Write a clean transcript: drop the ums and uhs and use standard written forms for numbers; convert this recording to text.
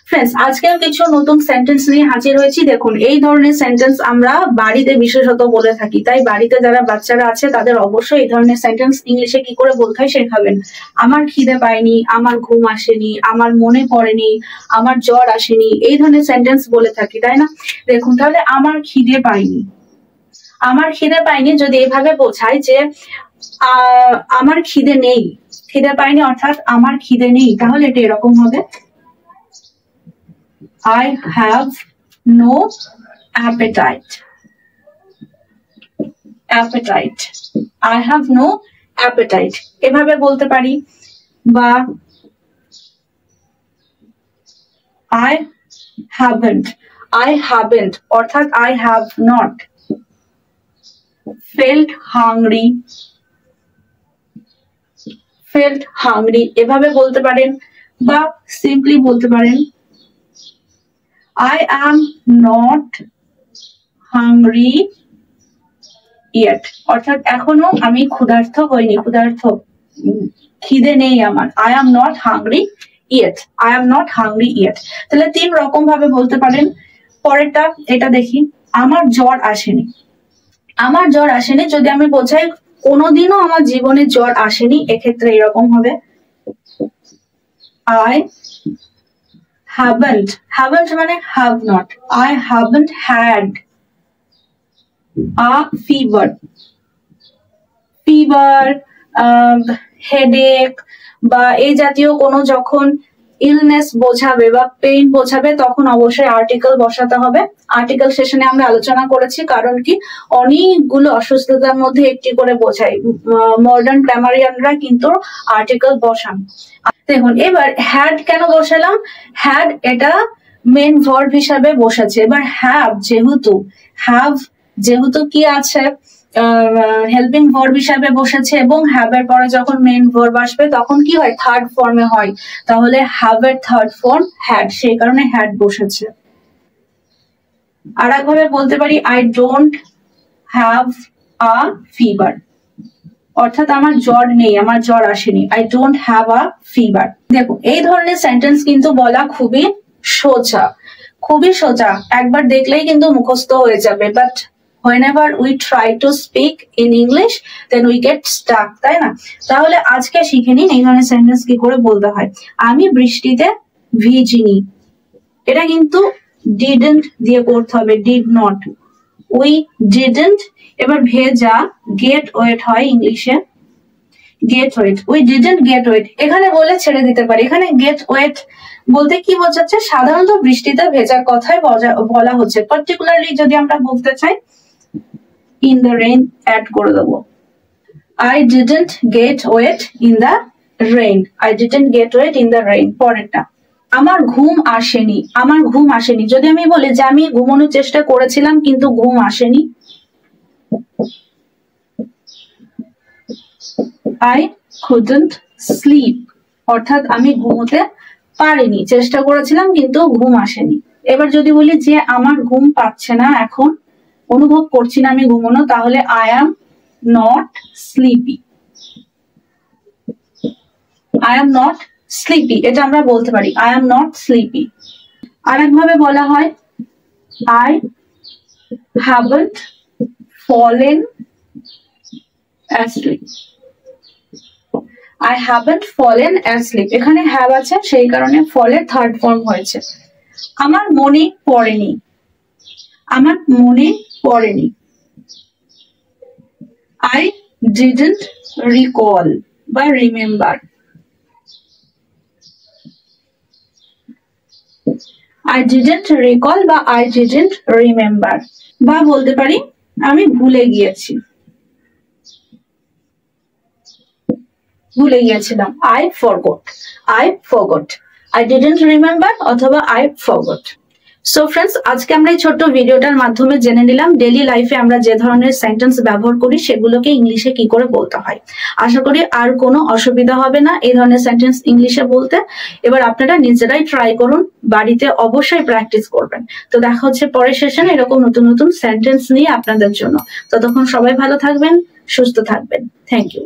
Friends, আজকেও কিছু নতুন সেন্টেন্স নিয়ে হাজির হয়েছি। দেখুন, এই ধরনের সেন্টেন্স আমরা বাড়িতে বিশেষত বলে থাকি, তাই বাড়িতে যারা বাচ্চারা আছে তাদের অবশ্যই এই ধরনের সেন্টেন্স ইংলিশে কি করে বলতে হয় শেখাবেন। আমার খিদে পায়নি, আমার ঘুম আসেনি, আমার মনে পড়েনি, আমার জ্বর আসেনি, এই ধরনের সেন্টেন্স বলে থাকি, তাই না? দেখুন, তাহলে আমার খিদে পায়নি, আমার খিদে পায়নি যদি এভাবে বোঝায় যে আমার খিদে নেই, খিদে পায়নি অর্থাৎ আমার খিদে নেই, তাহলে এটা এরকম হবে, I have no appetite. Appetite. I have no appetite. এভাবে বলতে পারি। বা I haven't অর্থাৎ I have not felt hungry. এভাবে বলতে পারেন। বা সিম্পলি বলতে পারেন I am not hungry yet. অর্থাৎ এখনো আমি ক্ষুধার্ত হইনি, খিদে নেই আমার। I am not hungry yet. I am not hungry yet. তাহলে তিন রকম ভাবে বলতে পারেন। পরেরটা এটা দেখি, আমার জ্বর আসেনি। আমার জ্বর আসেনি যদি আমি বোঝাই কোনোদিনও আমার জীবনে জ্বর আসেনি, এক্ষেত্রে এরকম হবে I haven't মানে have not. I haven't had a fever, headache বা এই জাতীয় কোনো যখন ইলনেস বোঝাবে বা পেইন বোঝাবে তখন অবশ্যই আর্টিকেল বসাতে হবে। আর্টিকেল সেশনে আমরা আলোচনা করেছি, কারণ কি অনেকগুলো অসুস্থতার মধ্যে একটি করে বোঝাই। মডার্ন গ্রামারিয়ানরা কিন্তু আর্টিকেল বসান। দেখুন, এবার হ্যাড কেন বসালাম? হ্যাড এটা মেন ভার্ব হিসাবে বসেছে। এবার হ্যাভ যেহেতু কি আছে, হেল্পিং ভার্ব হিসাবে বসেছে এবং হ্যাভ এর পরে যখন মেন ভার্ব আসবে তখন কি হয়, থার্ড ফর্মে হয়। তাহলে হ্যাভ এর থার্ড ফর্ম হ্যাড, সেই কারণে হ্যাড বসেছে। আর একভাবে বলতে পারি I don't have a fever, অর্থাৎ আমার জ্বর নেই, আমার জ্বর আসেনি। I don't have a fever. দেখো, এই ধরনের সেন্টেন্স কিন্তু বলা খুবই সোজা, একবার দেখলেই কিন্তু মুখস্থ হয়ে যাবে। But whenever we try to speak in English then we get stuck, তাই না? তাহলে আজকে শিখে নিন এই ধরনের সেন্টেন্স কি করে বলতে হয়। আমি বৃষ্টিতে ভিজিনি, এটা কিন্তু didn't দিয়ে করতে হবে, did not. we didn't, এবার ভেজা get wet হয় ইংলিশে, get wet. we didn't get wet, এখানে বলে ছেড়ে দিতে পারি। এখানে get wet বলতে কি বোঝাচ্ছে? সাধারণত বৃষ্টিতে ভেজার কথাই বলা হচ্ছে। পার্টিকুলারলি যদি আমরা বলতে চাই in the rain অ্যাড করে দেবো। I didn't get wet in the rain. I didn't get wet in the rain. পরেরটা, আমার ঘুম আসেনি যদি আমি বলি যে আমি ঘুমানোর চেষ্টা করেছিলাম কিন্তু ঘুম আসেনি, I couldn't sleep, অর্থাৎ আমি ঘুমোতে পারিনি, চেষ্টা করেছিলাম কিন্তু ঘুম আসেনি। এবার যদি বলি যে আমার ঘুম পাচ্ছে না, এখন অনুভব করছি না আমি ঘুমানো, তাহলে I am not sleepy. I am not sleepy, এটা আমরা বলতে পারি I am not sleepy. আরেকভাবে বলা হয় I haven't fallen asleep. I haven't fallen asleep, এখানে have আছে সেই কারণে fall এর থার্ড ফর্ম হয়েছে। আমার মনে পড়েনি, I didn't recall বা remember. I didn't recall বা I didn't remember. বা বলতে পারি আমি ভুলে গিয়েছিলাম, I forgot. I didn't remember অথবা I forgot. সো ফ্রেন্ডস, আজকে আমরা এই ছোট্ট ভিডিওটার মাধ্যমে জেনে নিলাম ডেইলি লাইফে আমরা যে ধরনের সেন্টেন্স ব্যবহার করি সেগুলোকে ইংলিশে কি করে বলতে হয়। আশা করি আর কোনো অসুবিধা হবে না এই ধরনের সেন্টেন্স ইংলিশে বলতে। এবার আপনারা নিজেরাই ট্রাই করুন, বাড়িতে অবশ্যই প্র্যাকটিস করবেন। তো দেখা হচ্ছে পরের সেশনে এরকম নতুন সেন্টেন্স নিয়ে আপনাদের জন্য। ততক্ষণ সবাই ভালো থাকবেন, সুস্থ থাকবেন। Thank you.